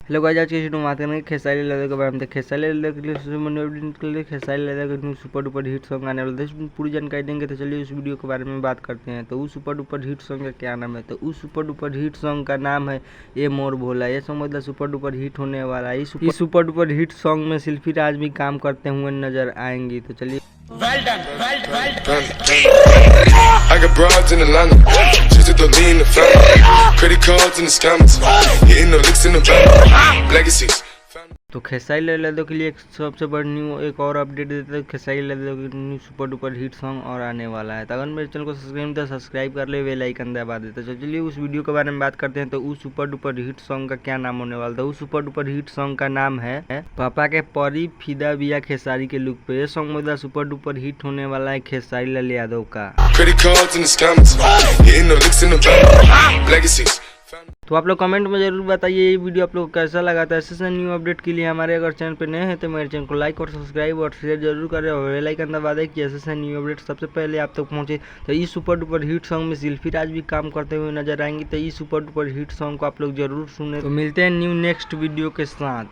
Hello guys, आज की video में बात करेंगे खेसारी लाल के बारे में। खेसारी लाल के लिए खेसारी लाल का सुपर डुपर हिट सॉन्ग आने वाला है, पूरी जानकारी देंगे। तो चलिए उस वीडियो के बारे में बात करते हैं। तो उस सुपर डुपर हिट सॉन्ग का क्या नाम है? तो उस सुपर डुपर हिट सॉन्ग का नाम है ए मोर भोला। ये सॉन्ग मतलब सुपर डुपर हिट होने वाला है। इस सुपर डुपर हिट सॉन्ग में शिल्पी राज भी काम करते हुए नजर आएंगी। तो चलिए Well done. I got broads in Atlanta, just to lean the family. Credit cards in the scammers, hitting the licks in the van. Legacies. तो खेसारी लाल यादव के लिए एक सबसे बड़ी न्यू एक और अपडेट देते हैं। खेसारी लाल यादव की new super duper hit song और आने वाला है। तो अगर मेरे चैनल को सब्सक्राइब कर ले, बेल आइकन दबा देते। तो चलिए उस वीडियो के बारे में बात करते हैं। तो उस सुपर डुपर हिट सॉन्ग का क्या नाम होने वाला था? उस सुपर डुपर हिट सॉन्ग का नाम है पापा के परी फिदा बिया खेसारी के लुक पे। ये सॉन्ग मतलब सुपर डुपर हिट होने वाला है खेसारी लाल यादव का। तो आप लोग कमेंट में जरूर बताइए ये वीडियो आप लोग को कैसा लगा था। ऐसे न्यू अपडेट के लिए हमारे अगर चैनल पे नए हैं तो मेरे चैनल को लाइक और सब्सक्राइब और शेयर जरूर करें और बेल आइकन दबा दें कि ऐसे न्यू अपडेट सबसे पहले आप तक पहुंचे। तो इस सुपर डुपर हिट सॉन्ग में शिल्पी राज भी काम करते हुए नजर आएंगी। तो इस सुपर डुपर हिट सॉन्ग को आप लोग जरूर सुने। तो मिलते हैं न्यू नेक्स्ट वीडियो के साथ।